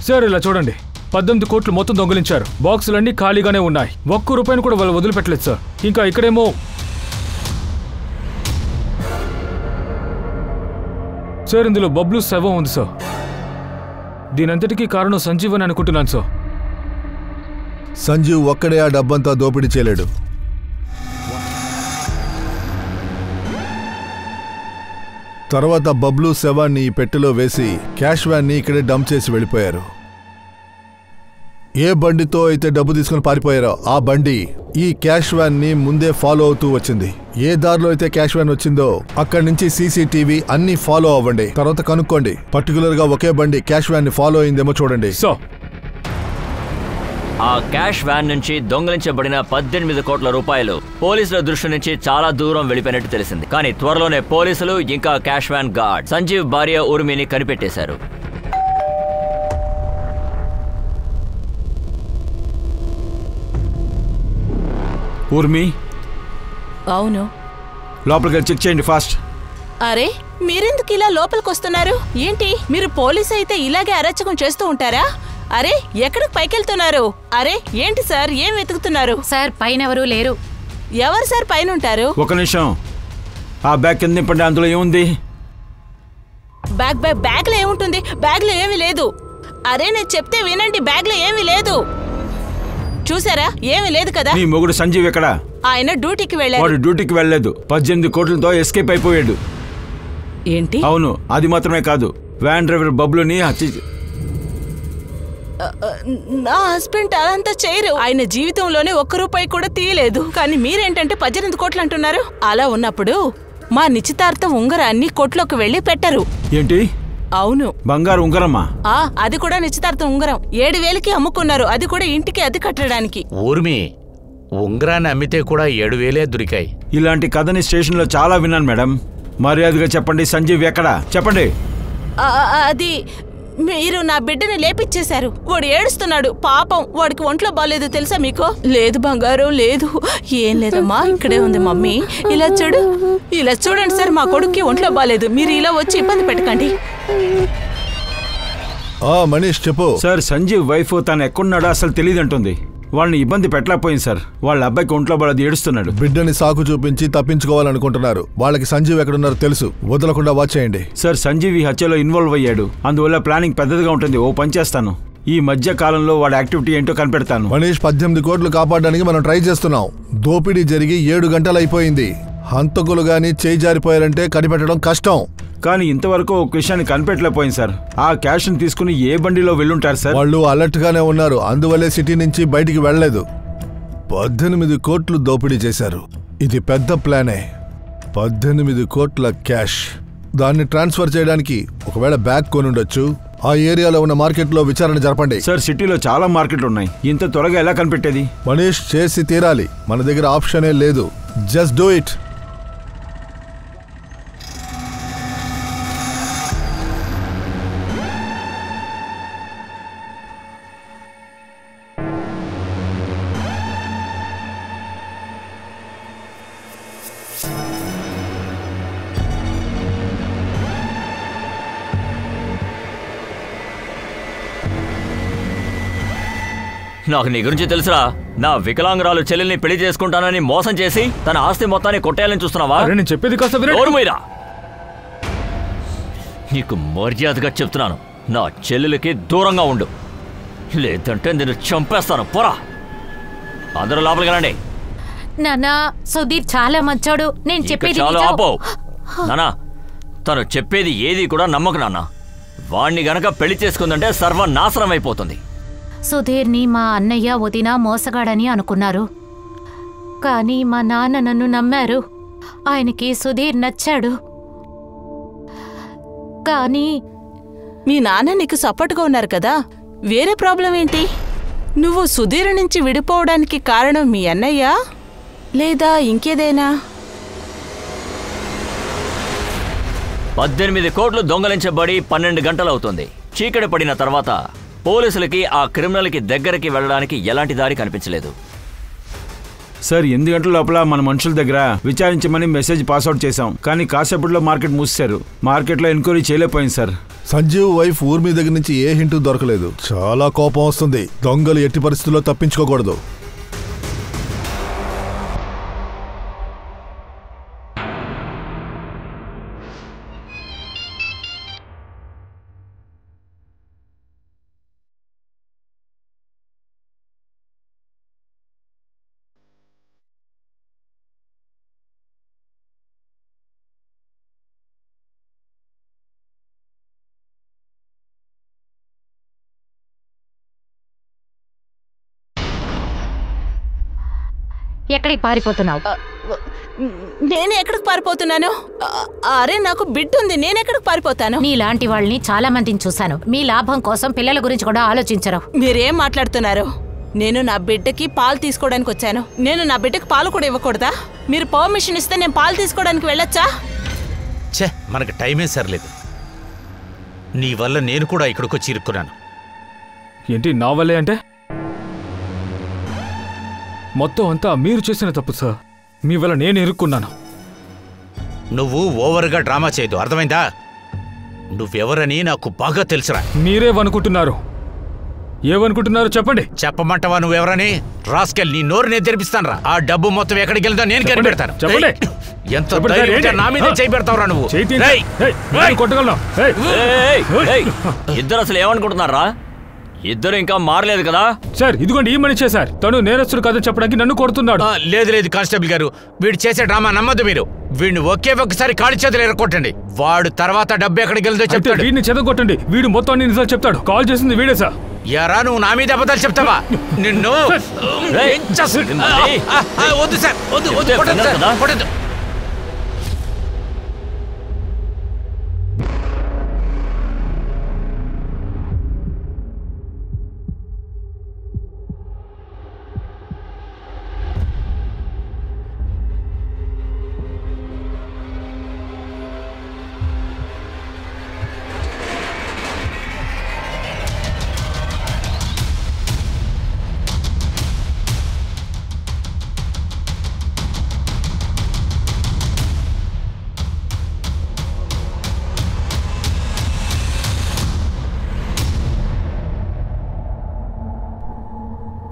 సార్ ఇలా చూడండి, 18 కోట్లు మొత్తం దొంగిలించారు. బాక్సులన్నీ ఖాళీగానే ఉన్నాయి. ఒక్క రూపాయిని కూడా వాళ్ళు వదిలిపెట్టలేదు సార్. ఇంకా ఇక్కడేమో సార్ ఇందులో బబ్లు శవం ఉంది సార్. దీనంతటికీ కారణం సంజీవ్ అని అనుకుంటున్నాను సార్. సంజీవ్ ఒక్కడే ఆ డబ్బంతా దోపిడీ చేయలేడు. తర్వాత బబ్లు శవాన్ని పెట్టెలో వేసి క్యాష్ వ్యాన్ని ఇక్కడే డంప్ చేసి వెళ్ళిపోయారు. ఏ బండితో అయితే డబ్బు తీసుకుని పారిపోయారో ఆ బండి ఈ క్యాష్ వ్యాన్ ని ముందే ఫాలో అవుతూ వచ్చింది. ఏ దారిలో అయితే క్యాష్ వ్యాన్ వచ్చిందో అక్కడి నుంచి సీసీటీవీ అన్ని ఫాలో అవ్వండి. తర్వాత కనుక్కోండి పర్టికులర్ గా ఒకే బండి క్యాష్ వ్యాన్ ని ఫాలో అయిందేమో చూడండి. ఆ క్యాష్ వ్యాన్ నుంచి దొంగలించబడిన 18 కోట్ల రూపాయలు పోలీసుల దృష్టి నుంచి చాలా దూరం వెళ్ళిపోయినట్టు తెలిసింది. కానీ త్వరలోనే పోలీసులు ఇంకా క్యాష్ వ్యాన్ గార్డ్ సంజీవ్ భార్య ఊర్మిని కనిపెట్టేశారు. ఊర్మి, అవును, లోపలికి చెక్ చేయండి ఫాస్ట్. అరే మీరెందుకు ఇలా లోపలికి వస్తున్నారు? ఏంటి మీరు పోలీస్ అయితే ఇలాగే అరాచకం చేస్తూ ఉంటారా? అరే ఎక్కడికి పైకెళ్తున్నారు? అరే ఏంటి సార్, ఏం వెతుకుతున్నారు? సార్ పైన ఎవరూ లేరు. ఎవరు సార్ పైన ఉంటారు? ఒక నిమిషం, ఆ బ్యాగ్ కింద నింపండి. అందులో ఏముంది? బ్యాగ్లో ఏముంటుంది? బ్యాగ్లో ఏమీ లేదు. అరే నేను చెప్తే వినండి, బ్యాగ్లో ఏమీ లేదు. చూసారా, ఏమీ లేదు కదా. మీ మొగుడు సంజీవ్ ఎక్కడ? ఆయన డ్యూటీకి వెళ్ళాడు. వాడు డ్యూటీకి వెళ్ళలేదు, 18 కోట్లతో ఎస్కేప్ అయిపోయాడు. ఏంటి? అవును, అది మాత్రమే కాదు, వ్యాన్ డ్రైవర్ బబ్లుని నా హస్బెండ్ అదంతా చేయరు. ఆయన జీవితంలోనే ఒక్క రూపాయి కూడా తీయలేదు. కానీ మీరేంటంటే 18 కోట్లు అంటున్నారు. అలా ఉన్నప్పుడు మా నిశ్చితార్థం ఉంగరాన్ని కొట్లోకి వెళ్ళి పెట్టరు. ఏంటి? అవును, బంగారు ఉంగరమ్మా? అది కూడా నిశ్చితార్థం ఉంగరం 7,000కి అమ్ముకున్నారు. అది కూడా ఇంటికి అద్దె కట్టడానికి. ఊర్మి, ఉంగరాన్ని అమ్మితే కూడా 7,000 దొరికాయి. ఇలాంటి కథని స్టేషన్లో చాలా విన్నాను మేడం. మర్యాదగా చెప్పండి, సంజీవ్ ఎక్కడా? చెప్పండి. అది మీరు నా బిడ్డని లేపిచ్చేశారు. వాడు ఏడుస్తున్నాడు. పాపం, వాడికి ఒంట్లో బాలేదు తెలుసా మీకు? లేదు బంగారం, లేదు. ఏం లేదమ్మా, ఇక్కడే ఉంది మమ్మీ. ఇలా చూడండి సార్, మా కొడుక్కి ఒంట్లో బాలేదు. మీరు ఇలా వచ్చి ఇబ్బంది పెట్టకండి. మనీష్ చెప్పు. సార్, సంజీవ్ వైఫ్ తను ఎక్కడున్నాడో అసలు తెలియదంటుంది. వాళ్ళని ఇబ్బంది పెట్టలేకపోయింది సార్. వాళ్ళ అబ్బాయికి ఒంట్లో బాలేదు, ఏడుస్తున్నాడు. బిడ్డని సాకు చూపించి తప్పించుకోవాలనుకుంటున్నారు. వాళ్ళకి సంజీవ్ ఎక్కడున్నారో తెలుసు, వదలకుండా వాచ్ చేయండి. సార్, సంజీవ్ ఈ హత్యలో ఇన్వాల్వ్ అయ్యాడు. అందువల్ల ప్లానింగ్ పెద్దదిగా ఉంటుంది. ఓ పని చేస్తాను, ఈ మధ్య కాలంలో వాడి యాక్టివిటీ ఏంటో కనిపెడతాను. మనీష్, 18 కోట్లు కాపాడడానికి మనం ట్రై చేస్తున్నాం. దోపిడీ జరిగి 7 గంటలు అయిపోయింది. హంతకులు గాని చేయి జారిపోయారంటే కనిపెట్టడం కష్టం. కానీ ఇంతవరకు ఒక విషయాన్ని కనిపెట్టలేకపోయింది సార్. ఆ క్యాష్ ని తీసుకుని ఏ బండిలో వెళ్ళుంటారు సార్? వాళ్ళు అలర్ట్ గానే ఉన్నారు, అందువల్లే సిటీ నుంచి బయటికి వెళ్లలేదు. 18 కోట్లు దోపిడీ చేశారు. ఇది పెద్ద ప్లానే. 18 కోట్ల క్యాష్. దాన్ని ట్రాన్స్ఫర్ చేయడానికి ఒకవేళ బ్యాగ్ కొనుండొచ్చు. ఆ ఏరియాలో ఉన్న మార్కెట్లో విచారణ జరపండి. సార్, సిటీలో చాలా మార్కెట్లు ఉన్నాయి. ఇంత త్వరగా ఎలా కనిపెట్టేది? మనీష్, చేసి తీరాలి. మన దగ్గర ఆప్షనే లేదు. Just do it. నాకు నీ గురించి తెలుసురా. నా వికలాంగురాలు చెల్లెల్ని పెళ్లి చేసుకుంటానని మోసం చేసి తన ఆస్తి మొత్తాన్ని కొట్టేయాలని చూస్తున్నావా? నేను చెప్పేది కాస్త వినోరుమైరా. నీకు మర్యాదగా చెప్తున్నాను, నా చెల్లెలకి దూరంగా ఉండు, లేదంటే నేను చంపేస్తాను. పోరా, అందరూ లోపలికి రండి. నానా, సుధీర్ చాలా మంచోడు. నేను చెప్పేది చాలా ఆపో. నానా, తను చెప్పేది ఏది కూడా నమ్మకు నాన్న. వాణ్ణి గనక పెళ్లి చేసుకుందంటే సర్వనాశనం అయిపోతుంది. సుధీర్ని మా అన్నయ్య వదిన మోసగాడని అనుకున్నారు. కానీ మా నాన్న నన్ను నమ్మారు. ఆయనకి సుధీర్ నచ్చాడు. కానీ మీ నాన్న నీకు సపోర్ట్గా ఉన్నారు కదా, వేరే ప్రాబ్లం ఏంటి? నువ్వు సుధీర్ నుంచి విడిపోవడానికి కారణం మీ అన్నయ్య లేదా ఇంకేదైనా? 18 కోట్లు దొంగలించబడి 12 గంటలవుతుంది. చీకటి పడిన తర్వాత పోలీసులకి ఆ క్రిమినల్కి దగ్గరికి వెళ్ళడానికి ఎలాంటి దారి కనిపించలేదు. సార్, 8 గంటల లోపల మన మనుషుల దగ్గర విచారించమని మెసేజ్ పాస్అవుట్ చేశాం. కానీ కాసేపట్లో మార్కెట్ మూసేశారు. మార్కెట్లో ఎంక్వైరీ చేయలేకపోయింది సార్. సంజీవ్ వైఫ్ ఊర్మి దగ్గర నుంచి ఏ హింటూ దొరకలేదు. చాలా కోపం వస్తుంది. దొంగలు ఎట్టి పరిస్థితుల్లో తప్పించుకోకూడదు. ఎక్కడికి పారిపోతున్నావు? నేను ఎక్కడికి పారిపోతున్నాను? అరే, నాకు బిడ్డ ఉంది, నేను ఎక్కడికి పారిపోతాను? నీలాంటి వాళ్ళని చాలా మందిని చూశాను. మీ లాభం కోసం పిల్లల గురించి కూడా ఆలోచించరు. మీరేం మాట్లాడుతున్నారు? నేను నా బిడ్డకి పాలు తీసుకోవడానికి వచ్చాను. నేను నా బిడ్డకి పాలు కూడా ఇవ్వకూడదా? మీరు పర్మిషన్ ఇస్తే నేను పాలు తీసుకోవడానికి వెళ్ళొచ్చా? ఛే, మనకు టైమే సరిలేదు. నీ వల్ల నేను కూడా ఇక్కడికి వచ్చి ఇరుక్కున్నాను. ఏంటి నా వల్లే అంటే? మొత్తం అంతా మీరు చేసిన తప్పు సార్. మీ వల్ల నేను ఇరుక్కున్నాను. నువ్వు ఓవర్గా డ్రామా చేయదు, అర్థమైందా? నువ్వెవరని నాకు బాగా తెలుసురా. మీరేమనుకుంటున్నారు? ఏమనుకుంటున్నారో చెప్పండి. చెప్పమంటావా నువ్వెవరని? రాస్కెల్, నీ నోరు నేను తెరిపిస్తాను. ఆ డబ్బు మొత్తం ఎక్కడికి వెళ్తా నేను కనిపెడతాను. చెప్పండి. ఎంత ధైర్యంగా నా మీద చేయి పెడతావురా నువ్వు? కొట్టగలను. ఇద్దరు అసలు ఏమనుకుంటున్నారా? ఇద్దరు ఇంకా మారలేదు కదా సార్. ఇదిగోండి ఈ మనిషే సార్. తను నేరస్తుడు కాదని చెప్పడానికి నన్ను కొడుతున్నాడు. లేదు కానిస్టేబుల్ గారు, వీడు చేసే డ్రామా నమ్మద్దు మీరు. వీడిని ఒక్కసారి కాడి చేతులు ఎరగొట్టండి. వాడు తర్వాత డబ్బు ఎక్కడికి వెళ్తే చెప్తాడు. వీడిని చెదగొట్టండి. వీడు మొత్తం అన్ని నిజాలు చెప్తాడు. కాల్ చేసింది వీడే సార్. యారా నువ్వు నా మీద అబద్ధాలు చెప్తావా? నిన్ను వద్దు సార్, వద్దు.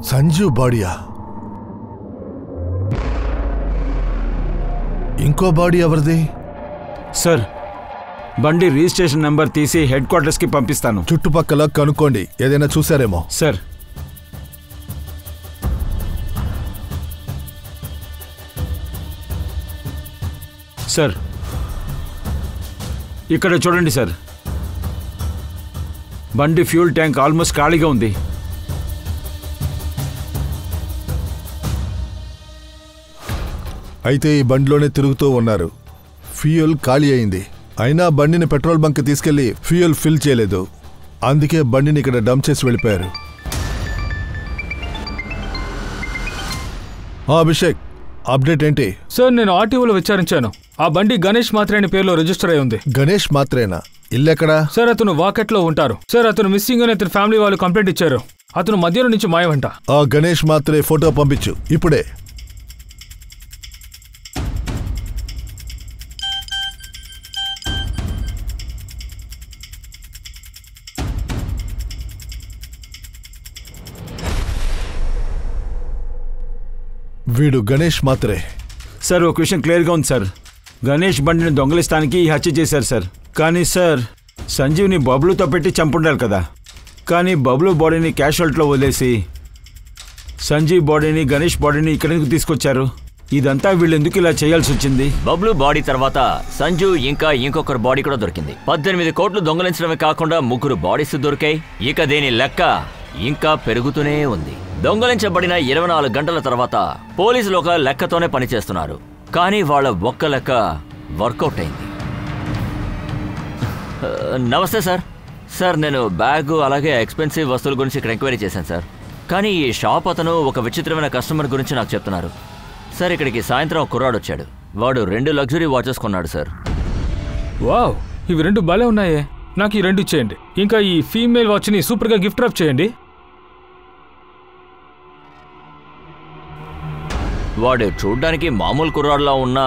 సంజీవ్ బాడీయా? ఇంకో బాడీ ఎవరిది? సార్, బండి రిజిస్ట్రేషన్ నంబర్ తీసి హెడ్ క్వార్టర్స్ కి పంపిస్తాను. చుట్టుపక్కల కనుక్కోండి, ఏదైనా చూసారేమో. సార్. సార్, ఇక్కడ చూడండి సార్. బండి ఫ్యూల్ ట్యాంక్ ఆల్మోస్ట్ ఖాళీగా ఉంది. అయితే ఈ బండిలోనే తిరుగుతూ ఉన్నారు. ఫ్యూయల్ ఖాళీ అయింది. అయినా బండిని పెట్రోల్ బంక్ తీసుకెళ్లి ఫ్యూయల్ ఫిల్ చేయలేదు. అందుకే బండిని ఇక్కడ డంప్ చేసి వెళ్ళిపోయారు. అభిషేక్, అప్డేట్ ఏంటి? సార్, నేను ఆర్టీఓలో విచారించాను. ఆ బండి గణేష్ మాత్రే అనే పేరులో రిజిస్టర్ అయి ఉంది. గణేష్ మాత్రేనా? ఇల్లెక్కడా? సార్, అతను వాకెట్లో ఉంటారు. సార్, అతను మిస్సింగ్ అని అతని ఫ్యామిలీ వాళ్ళు కంప్లైంట్ ఇచ్చారు. అతను మధ్యాహ్నం నుంచి మాయమంట. ఆ గణేష్ మాత్రే ఫోటో పంపించు ఇప్పుడే. వీడు గణేష్ మాత్రే. సార్, ఒక విషయం క్లియర్గా ఉంది సార్. గణేష్ బండిని దొంగలిస్తానికి ఈ హత్య చేశారు సార్. కానీ సార్, సంజీవ్ని బబ్లుతో పెట్టి చంపుండాలి కదా. కానీ బబ్లు బాడీని క్యాషువాలిటీలో వదిలేసి సంజీవ్ బాడీని, గణేష్ బాడీని ఇక్కడికి తీసుకొచ్చారు. ఇదంతా వీళ్ళు ఎందుకు ఇలా చేయాల్సి వచ్చింది? బబ్లు బాడీ తర్వాత సంజు ఇంకా ఇంకొకరు బాడీ కూడా దొరికింది. 18 కోట్లు దొంగలించడమే కాకుండా 3 బాడీస్ దొరికాయి. ఇక దీని లెక్క ఇంకా పెరుగుతూనే ఉంది. దొంగలించబడిన 24 గంటల తర్వాత పోలీసులు ఒక లెక్కతోనే పనిచేస్తున్నారు. కానీ వాళ్ళ ఒక్క లెక్క వర్కౌట్ అయింది. నమస్తే సార్. సార్, నేను బ్యాగు అలాగే ఎక్స్పెన్సివ్ వస్తువుల గురించి ఇక్కడ ఎంక్వైరీ చేశాను సార్. కానీ ఈ షాప్ అతను ఒక విచిత్రమైన కస్టమర్ గురించి నాకు చెప్తున్నారు. సార్, ఇక్కడికి సాయంత్రం ఒక కుర్రాడు వచ్చాడు. వాడు 2 లగ్జరీ వాచెస్ కొన్నాడు సార్. వావ్, ఇవి 2 భలే ఉన్నాయే. నాకు ఈ 2 ఇచ్చేయండి. ఇంకా ఈ ఫీమేల్ వాచ్ని సూపర్గా గిఫ్ట్ డ్రాప్ చేయండి. వాడు చూడ్డానికి మామూలు కుర్రాడులా ఉన్నా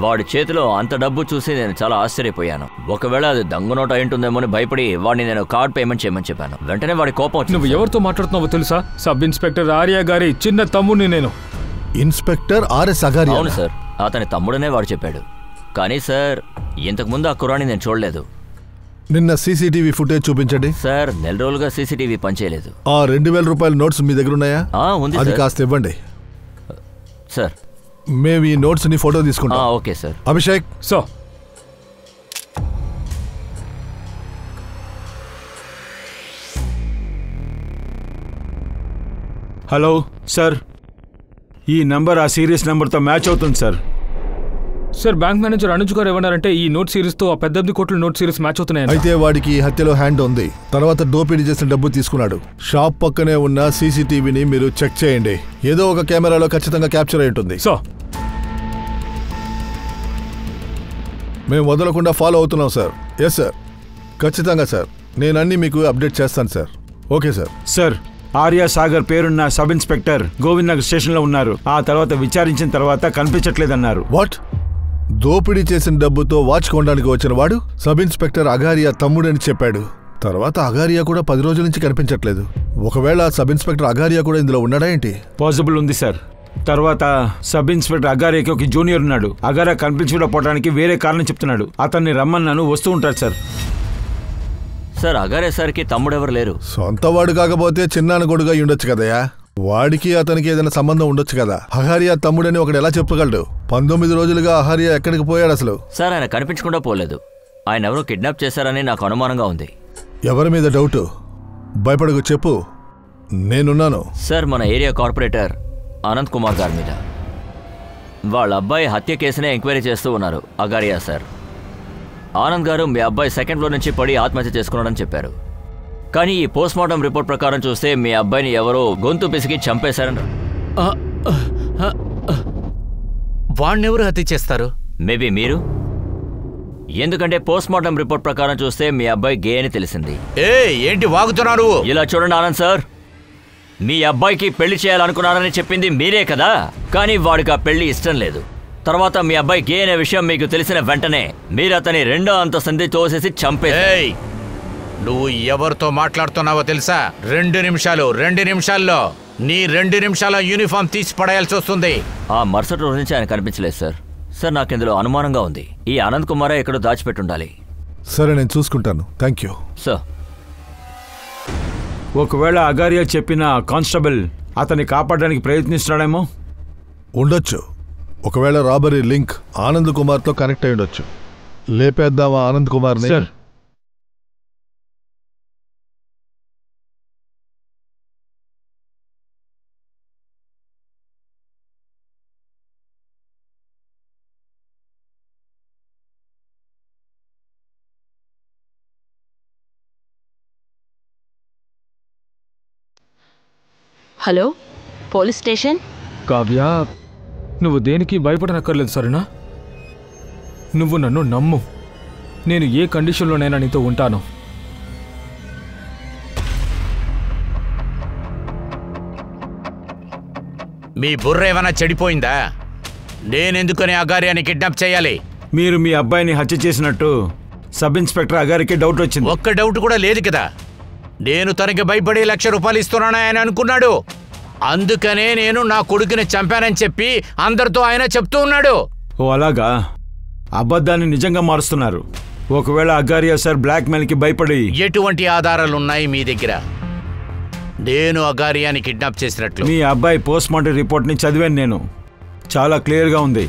వాడి చేతిలో అంత డబ్బు చూసి నేను చాలా ఆశ్చర్యపోయాను. ఒకవేళ అది దొంగ నోట్ అయి ఉంటుందేమో అని భయపడి వాడిని నేను కార్డ్ పేమెంట్ చేయమని చెప్పాను. వెంటనే వాడి కోపం వచ్చింది. నువ్వు ఎవరితో మాట్లాడుతున్నావో తెలుసా? సబ్ ఇన్స్పెక్టర్ ఆర్య గారి చిన్న తమ్ముడిని నేను. Inspector RS Agaria? అవును సార్, అతని తమ్ముడనే వాడు చెప్పాడు. కానీ సార్, ఇంతకుముందు ఆ కుర్రాడిని నేను చూడలేదు. నిన్న సీసీటీవీ ఫుటేజ్ చూపించండి. సార్, నెల రోజులుగా సీసీటీవీ పనిచేయలేదు. ఆ 2000 రూపాయల నోట్స్ మీ దగ్గర ఉన్నాయా? ఉంది. అది కాస్త ఇవ్వండి సార్. మేము ఈ నోట్స్ ని ఫోటో తీసుకుంటాం. Okay sir. Abhishek. So hello sir, ఈ నంబర్ ఆ సీరియస్ నెంబర్తో మ్యాచ్ అవుతుంది sir. Sir, bank manager Anuj గారు ఏమన్నారంటే ఈ నోట్ సిరీస్తో ఆ 18 కోట్ల నోట్ సిరీస్ మ్యాచ్ అవుతున్నాయి. అయితే వాడికి ఈ హత్యలో హ్యాండ్ ఉంది. తర్వాత దోపిడీ చేసిన డబ్బు తీసుకున్నాడు. షాప్ పక్కనే ఉన్న సీసీటీవీని మీరు చెక్ చేయండి. ఏదో ఒక కెమెరాలో ఖచ్చితంగా క్యాప్చర్ అయి ఉంటుంది. సో మేము వదలకుండా ఫాలో అవుతున్నాం సార్. ఎస్ సార్, ఖచ్చితంగా సార్. నేను అన్ని మీకు అప్డేట్ చేస్తాను sir. Okay sir. Sir, Arya Sagar పేరున్న సబ్ ఇన్స్పెక్టర్ గోవింద్ నగర్ స్టేషన్లో ఉన్నారు. ఆ తర్వాత విచారించిన తర్వాత కనిపించట్లేదన్నారు. వాట్? దోపిడీ చేసిన డబ్బుతో వాచ్ కొనడానికి వచ్చిన వాడు సబ్ ఇన్స్పెక్టర్ అగారియా తమ్ముడని చెప్పాడు. తర్వాత అగారియా కూడా 10 రోజుల నుంచి కనిపించట్లేదు. ఒకవేళ సబ్ ఇన్స్పెక్టర్ అగారియా కూడా ఇందులో ఉన్నాడా ఏంటి? పాసిబుల్ ఉంది సార్. తర్వాత సబ్ ఇన్స్పెక్టర్ అగారియాకి ఒక జూనియర్ ఉన్నాడు. అగారియా కనిపించకపోవడానికి వేరే కారణం చెప్తున్నాడు. అతన్ని రమ్మన్నాను, వస్తూ ఉంటాడు సార్. సార్ అగారియా సార్కి తమ్ముడెవరు లేరు. సొంతవాడు కాకపోతే చిన్నాన్న కొడుగా ఉండొచ్చు కదయా. వాడికి అతనికి ఏదైనా సంబంధం ఉండొచ్చు కదా. అహారియా తమ్ముడని ఒకడు ఎలా చెప్పగలడు? 19 రోజులుగా అహారియా ఎక్కడికి పోయాడు అసలు? సార్ ఆయన కనిపించకుండా పోలేదు. ఆయన ఎవరో కిడ్నాప్ చేశారని నాకు అనుమానంగా ఉంది. ఎవరి మీద డౌటు? భయపడకు, చెప్పు, నేనున్నాను. సార్ మన ఏరియా కార్పొరేటర్ అనంత్ కుమార్ గారి మీద. వాళ్ళ అబ్బాయి హత్య కేసునే ఎంక్వైరీ చేస్తూ ఉన్నారు అగారియా సార్. ఆనంద్ గారు మీ అబ్బాయి 2nd ఫ్లోర్ నుంచి పడి ఆత్మహత్య చేసుకున్నాడని చెప్పారు. కానీ ఈ పోస్ట్మార్టం రిపోర్ట్ ప్రకారం చూస్తే మీ అబ్బాయిని ఎవరో గొంతు పిసికి చంపేశారని. వాణ్ణెవరు హత్య చేస్తారు? మేబీ మీరు. ఎందుకంటే పోస్ట్మార్టం రిపోర్ట్ ప్రకారం చూస్తే మీ అబ్బాయి గే అని తెలిసింది. ఏంటి వాగుతున్నారు? ఇలా చూడండి ఆనంద్ సార్, మీ అబ్బాయికి పెళ్లి చేయాలనుకున్నారని చెప్పింది మీరే కదా. కానీ వాడికి ఆ పెళ్లి ఇష్టం లేదు. తర్వాత మీ అబ్బాయి గే అనే విషయం మీకు తెలిసిన వెంటనే మీరు అతని 2వ అంతస్తు తోసేసి చంపేశారు. నువ్వు ఎవరితో మాట్లాడుతున్నావో తెలుసా? 2 నిమిషాల్లో నీ 2 నిమిషాల యూనిఫామ్ తీసి పడేయాల్సి వస్తుంది. ఆ మరుసటి రోజు నుంచి ఆయన కనిపించలేదు సార్. సార్ నాకు ఇందులో అనుమానంగా ఉంది. ఈ అనంత్ కుమారే ఎక్కడో దాచిపెట్టుండాలి. సరే, నేను చూసుకుంటాను. Thank you sir. ఒకవేళ అగారియా చెప్పిన కానిస్టేబుల్ అతన్ని కాపాడడానికి ప్రయత్నిస్తున్నాడేమో. ఉండొచ్చు. ఒకవేళ రాబరీ లింక్ ఆనంద్ కుమార్తో కనెక్ట్ అయి ఉండొచ్చు. లేపేద్దామా ఆనంద్ కుమార్ని? Sir hello, police station. Kavya, నువ్వు దేనికి భయపడనక్కర్లేదు సరేనా? నువ్వు నన్ను నమ్ము. నేను ఏ కండిషన్లోనైనా నీతో ఉంటాను. మీ బుర్ర ఏమైనా చెడిపోయిందా? నేనెందుకని అగారియాని కిడ్నాప్ చేయాలి? మీరు మీ అబ్బాయిని హత్య చేసినట్టు సబ్ ఇన్స్పెక్టర్ అగారికి డౌట్ వచ్చింది. ఒక్క డౌట్ కూడా లేదు కదా. నేను తనకి భయపడి ₹1,00,000 ఇస్తున్నాను ఆయన అనుకున్నాడు. అందుకనే నేను నా కొడుకుని చంపానని చెప్పి అందరితో ఆయన చెప్తూ ఉన్నాడు. ఓ అలాగా? అబద్ధాన్ని నిజంగా మారుస్తున్నారు. ఒకవేళ అగారియా సార్ బ్లాక్మెయిల్కి భయపడి. ఎటువంటి ఆధారాలున్నాయి మీ దగ్గర నేను అగారియాని కిడ్నాప్ చేసినట్లు? మీ అబ్బాయి పోస్ట్మార్టం రిపోర్ట్ని చదివాను నేను. చాలా క్లియర్గా ఉంది.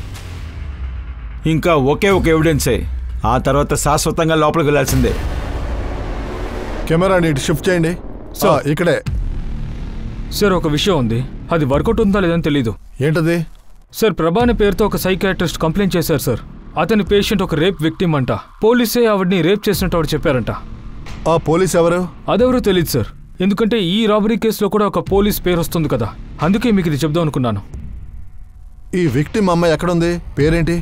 ఇంకా ఒకే ఒక ఎవిడెన్సే. ఆ తర్వాత శాశ్వతంగా లోపలికి వెళ్ళాల్సిందే. కెమెరాని ఇటు షిఫ్ట్ చేయండి. ఇక్కడే. సార్ ఒక విషయం ఉంది, అది వర్కౌట్ ఉందా లేదని తెలీదు. ఏంటది? సార్ ప్రభా అనే పేరుతో ఒక సైకియాట్రిస్ట్ కంప్లైంట్ చేశారు సార్. అతని పేషెంట్ ఒక రేప్ విక్టిమ్ అంట. పోలీసే ఆవిడ్ని రేప్ చేసినట్టు ఆవిడ చెప్పారంట. ఆ పోలీస్ ఎవరు? అదెవరో తెలియదు సార్. ఎందుకంటే ఈ రాబరీ కేసులో కూడా ఒక పోలీస్ పేరు వస్తుంది కదా, అందుకే మీకు ఇది చెప్దాం అనుకున్నాను. ఈ విక్టిమ్ అమ్మాయి ఎక్కడుంది? పేరేంటి?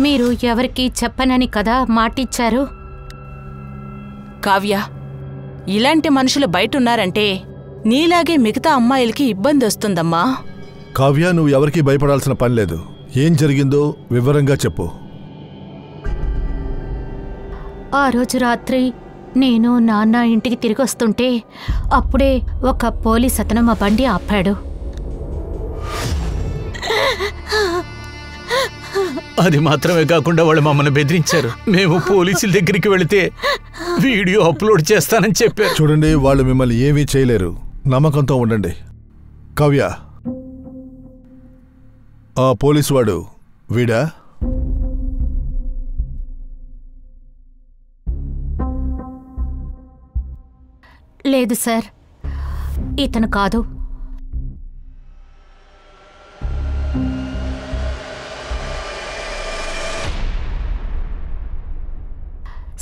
మీరు ఎవరికి చెప్పనని కదా మాటిచ్చారు. కావ్య, ఇలాంటి మనుషులు బయటున్నారంటే నీలాగే మిగతా అమ్మాయిలకి ఇబ్బంది వస్తుందమ్మా. కావ్య, నువ్వు ఎవరికీ భయపడాల్సిన పని లేదు. ఏం జరిగిందో వివరంగా చెప్పు. ఆ రోజు రాత్రి నేను నాన్న ఇంటికి తిరిగి వస్తుంటే అప్పుడే ఒక పోలీస్ అతను మా బండి ఆపాడు. అది మాత్రమే కాకుండా వాళ్ళు మమ్మల్ని బెదిరించారు. మేము పోలీసుల దగ్గరికి వెళితే వీడియో అప్లోడ్ చేస్తానని చెప్పారు. చూడండి, వాళ్ళు మిమ్మల్ని ఏమీ చేయలేరు. నమ్మకంతో ఉండండి. కావ్య, ఆ పోలీసు వాడు వీడా? లేదు సార్, ఇతను కాదు.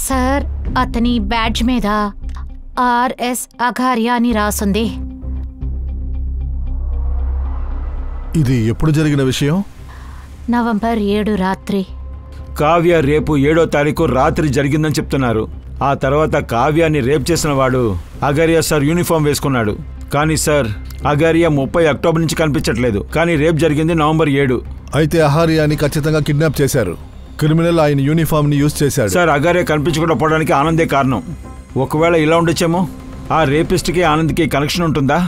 సార్, అతని బ్యాడ్జ్ మీద ఆర్ఎస్ అగారియా అని రాసుంది. ఇది ఎప్పుడు జరిగిన విషయం? నవంబర్ 7 రాత్రి. కావ్య రేపు 7వ తారీఖు రాత్రి జరిగిందని చెప్తున్నారు. ఆ తర్వాత కావ్యాన్ని రేప్ చేసిన వాడు అగారియా సార్ యూనిఫామ్ వేసుకున్నాడు. కానీ సార్, అగారియా 30 అక్టోబర్ నుంచి కనిపించట్లేదు. కానీ రేప్ జరిగింది నవంబర్ 7. అయితే అహారియాని ఖచ్చితంగా కిడ్నాప్ చేశారు. క్రిమినల్ ఆయన యూనిఫామ్ ని యూజ్ చేశాడు. సార్ అగారే కనిపించకుండా పోవడానికి ఆనందే కారణం. ఒకవేళ ఇలా ఉండొచ్చేమో. ఆ రేపిస్ట్కి ఆనంద్కి కనెక్షన్ ఉంటుందా?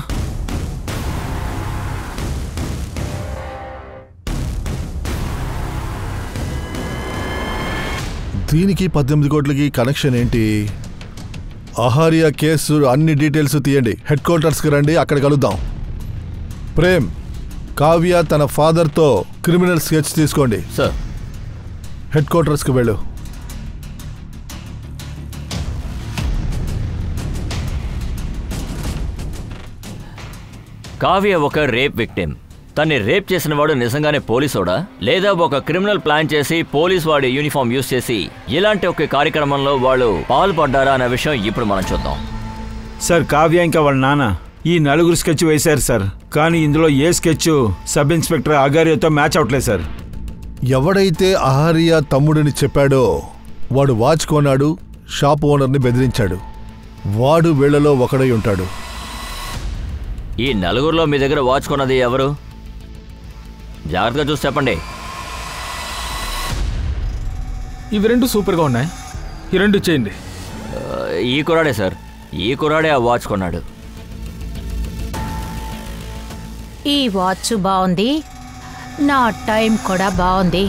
దీనికి 18 కోట్లకి కనెక్షన్ ఏంటి? అహారియా కేసు అన్ని డీటెయిల్స్ తీయండి. హెడ్ క్వార్టర్స్కి రండి, అక్కడ కలుద్దాం. ప్రేమ్, కావ్య తన ఫాదర్తో క్రిమినల్ స్కెచ్ తీసుకోండి. సార్ హెడ్ క్వార్టర్స్కి వెళ్ళు. కావ్య ఒక రేప్ విక్టిమ్. తన్ని రేప్ చేసిన వాడు నిజంగానే పోలీసోడా, లేదా ఒక క్రిమినల్ ప్లాన్ చేసి పోలీస్ వాడి యూనిఫామ్ యూజ్ చేసి ఇలాంటి ఒక కార్యక్రమంలో వాళ్ళు పాల్పడ్డారా అనే విషయం ఇప్పుడు మనం చూద్దాం. సార్ కావ్య ఇంకా వాళ్ళ నాన్న ఈ 4 స్కెచ్ వేశారు సార్. కానీ ఇందులో ఏ స్కెచ్ సబ్ ఇన్స్పెక్టర్ అగారియాతో మ్యాచ్ అవట్లేదు సార్. ఎవడైతే అహారియా తమ్ముడిని చెప్పాడో వాడు వాచ్ కొన్నాడు, షాప్ ఓనర్ని బెదిరించాడు. వాడు వీళ్లలో ఒకడై ఉంటాడు. ఈ 4లో మీ దగ్గర వాచ్ కొన్నది ఎవరు? జాగ్రత్తగా చూసి చెప్పండి. ఇవి 2 సూపర్గా ఉన్నాయి. ఈ 2 చేయండి. ఈ కురాడే సార్, ఈ కురాడే ఆ వాచ్ కొన్నాడు. ఈ వాచ్ బాగుంది, నా టైం కూడా బాగుంది.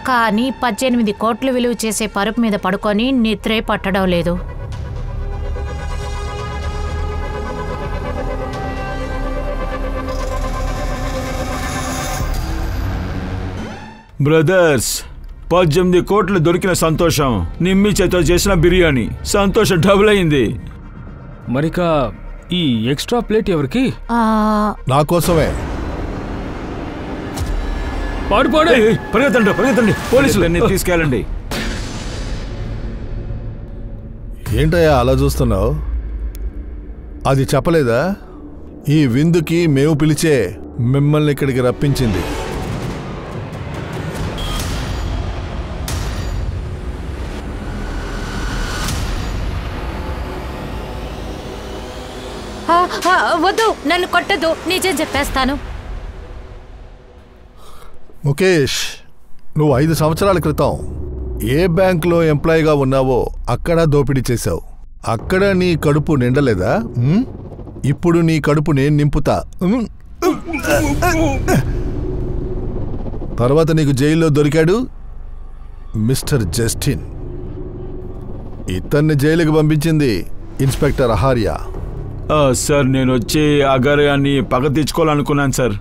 కానీ 18 కోట్లు విలువ చేసే పరుపు మీద పడుకొని నిద్రే పట్టడం లేదు. బ్రదర్స్, 18 కోట్లు దొరికిన సంతోషం. నిమ్మి చేతో చేసిన బిర్యానీ సంతోషం డబుల్ అయింది. మరిక ఈ ఎక్స్ట్రా ప్లేట్ ఎవరికి? నా కోసమే. పరిగెత్తండి, పోలీసులు తీసుకెళ్ళండి. ఏంటయ్యా అలా చూస్తున్నావు? అది చెప్పలేదా? ఈ విందుకి మేము పిలిచే మిమ్మల్ని ఇక్కడికి రప్పించింది. వద్దు, నన్ను కొట్టదు, నిజం చెప్పేస్తాను. ముఖేష్, నువ్వు 5 సంవత్సరాల క్రితం ఏ బ్యాంకులో ఎంప్లాయీగా ఉన్నావో అక్కడ దోపిడీ చేశావు. అక్కడ నీ కడుపు నిండలేదా? ఇప్పుడు నీ కడుపు నేను నింపుతా. తర్వాత నీకు జైల్లో దొరికాడు మిస్టర్ జస్టిన్. ఇతన్ని జైలుకి పంపించింది ఇన్స్పెక్టర్ అహారియా. సార్ నేను వచ్చి అగారియాన్ని పగ తెచ్చుకోవాలనుకున్నాను సార్.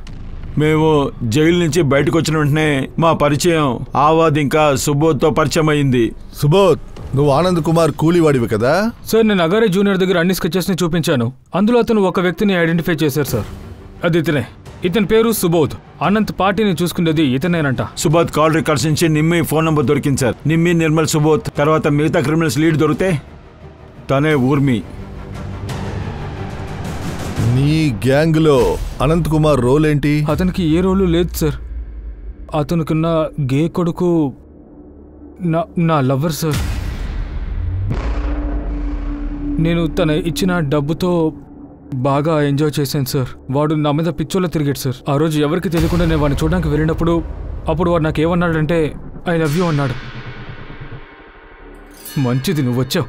మేము జైలు నుంచి బయటకు వచ్చిన వెంటనే మా పరిచయం ఆవాద్ ఇంకా సుబోధ్తో పరిచయం అయింది. సుబోధ్, నువ్వు ఆనంద్ కుమార్ కూలీవాడివి కదా? సార్ నేను అగారే జూనియర్ దగ్గర అన్ని స్కెచెస్ని చూపించాను. అందులో అతను ఒక వ్యక్తిని ఐడెంటిఫై చేశారు సార్. అది ఇతనే. ఇతని పేరు సుబోధ్. అనంత్ పార్టీని చూసుకునేది ఇతనేనంట. సుబోధ్ కాల్ రికార్డ్స్ నుంచి నిమ్మి ఫోన్ నంబర్ దొరికింది సార్. నిమ్మి, నిర్మల్, సుబోధ్ తర్వాత మిగతా క్రిమినల్స్ లీడ్ దొరికితే తనే ఊర్మి. నీ గ్యాంగ్లో అనంత్ కుమార్ రోల్ ఏంటి? అతనికి ఏ రోలు లేదు సార్. అతనుకున్న గే కొడుకు నా లవర్ సార్. నేను తన ఇచ్చిన డబ్బుతో బాగా ఎంజాయ్ చేశాను సార్. వాడు నా మీద పిచ్చోళ్ళ తిరిగాడు సార్. ఆ రోజు ఎవరికి తెలియకుండా నేను వాడిని చూడడానికి వెళ్ళినప్పుడు అప్పుడు వాడు నాకు ఏమన్నాడంటే ఐ లవ్ యూ అన్నాడు. మంచిది నువ్వు వచ్చావు.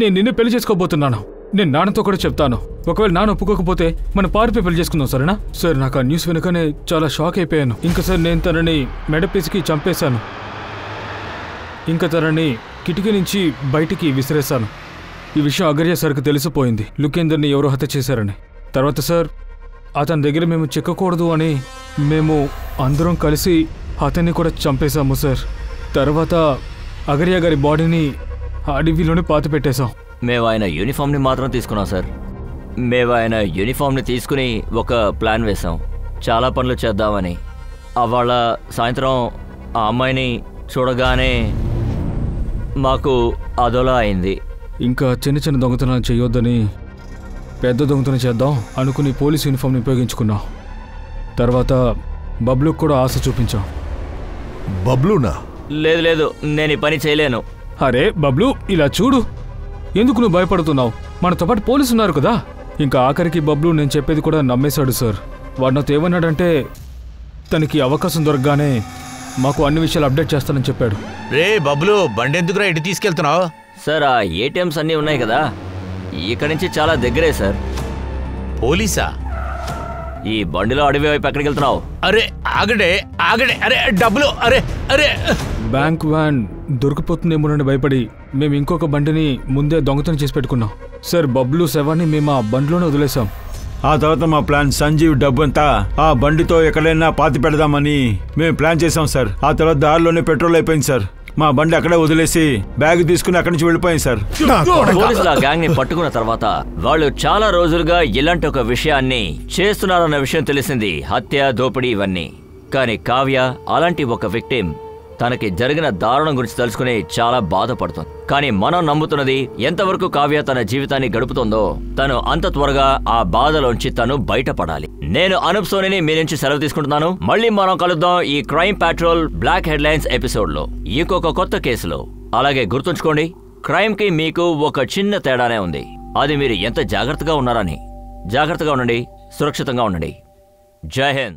నేను నిన్ను పెళ్లి చేసుకోబోతున్నాను. నేను నాన్నతో కూడా చెప్తాను. ఒకవేళ నాన్న ఒప్పుకోకపోతే మనం పారిపోయి పెళ్లి చేసుకుందాం సరేనా? సార్ నాకు ఆ న్యూస్ వెనుకనే చాలా షాక్ అయిపోయాను. ఇంకా సార్ నేను తనని మెడపేసికి చంపేశాను. ఇంకా తనని కిటికీ నుంచి బయటికి విసిరేశాను. ఈ విషయం అగర్య సార్కి తెలిసిపోయింది. లుకేందర్ని ఎవరో హత్య చేశారని. తర్వాత సార్ అతని దగ్గర మేము చిక్కకూడదు అని మేము అందరం కలిసి అతన్ని కూడా చంపేశాము సార్. తర్వాత అగర్య గారి బాడీని అడవిలోనే పాతి పెట్టేశాం. మేము ఆయన యూనిఫామ్ని మాత్రం తీసుకున్నాం సార్. మేము ఆయన యూనిఫామ్ని తీసుకుని ఒక ప్లాన్ వేశాం, చాలా పనులు చేద్దామని. అవాళ సాయంత్రం ఆ అమ్మాయిని చూడగానే మాకు అదోలా అయింది. ఇంకా చిన్న చిన్న దొంగతనాలు చేయొద్దని పెద్ద దొంగతనం చేద్దాం అనుకుని పోలీస్ యూనిఫామ్ని ఉపయోగించుకున్నాం. తర్వాత బబ్లుకు కూడా ఆశ చూపించాం. బబ్లునా? లేదు లేదు, నేను ఈ పని చేయలేను. అరే బబ్లు, ఇలా చూడు, ఎందుకు నువ్వు భయపడుతున్నావు? మనతో పాటు పోలీసు ఉన్నారు కదా. ఇంకా ఆఖరికి బబ్లు నేను చెప్పేది కూడా నమ్మేశాడు సార్. వాడు నాతో ఏమన్నాడంటే తనకి అవకాశం దొరకగానే మాకు అన్ని విషయాలు అప్డేట్ చేస్తానని చెప్పాడు. రే బబ్లు, బండి ఎందుకురా ఇటు తీసుకెళ్తున్నావు? సార్ ఆ ఏటీఎంస్ అన్నీ ఉన్నాయి కదా, ఇక్కడి నుంచి చాలా దగ్గరే సార్. పోలీసా? ఈ బండిలో అడవి వైపు ఎక్కడికి వెళ్తున్నావు? అరే ఆగడే ఆగడే, అరే డబ్బులు, అరే అరే. బ్యాంక్ వ్యాన్ దొరికిపోతుందేమోనని భయపడి మేము ఇంకొక బండిని ముందే దొంగతనం చేసి పెట్టుకున్నాం సార్. బబ్లు శవాన్ని మేము ఆ బండిలోనే వదిలేసాం. ఆ తర్వాత మా ప్లాన్ సంజీవ్ డబ్బంతా ఆ బండితో ఎక్కడైనా పాతి పెడదామని మేము ప్లాన్ చేసాం సార్. ఆ తర్వాత దారిలోనే పెట్రోల్ అయిపోయింది సార్. మా బండి అక్కడే వదిలేసి బ్యాగ్ తీసుకుని అక్కడి నుంచి వెళ్ళిపోయింది సార్. పోలీసులు ఆ గ్యాంగ్ ని పట్టుకున్న తర్వాత వాళ్ళు చాలా రోజులుగా ఇలాంటి ఒక విషయాన్ని చేస్తున్నారన్న విషయం తెలిసింది, హత్య, దోపిడీ ఇవన్నీ. కానీ కావ్య అలాంటి ఒక విక్టిమ్ తనకి జరిగిన దారుణం గురించి తెలుసుకుని చాలా బాధపడుతుంది. కానీ మనం నమ్ముతున్నది, ఎంతవరకు కావ్య తన జీవితాన్ని గడుపుతుందో తను అంత త్వరగా ఆ బాధలోంచి తను బయటపడాలి. నేను అనూప్ సోనీని మీ నుంచి సెలవు తీసుకుంటున్నాను. మళ్ళీ మనం కలుద్దాం ఈ Crime Patrol black headlines episode లో ఇంకొక కొత్త కేసులో. అలాగే గుర్తుంచుకోండి, క్రైమ్ కి మీకు ఒక చిన్న తేడానే ఉంది, అది మీరు ఎంత జాగ్రత్తగా ఉన్నారని. జాగ్రత్తగా ఉండండి, సురక్షితంగా ఉండండి. జై హింద్.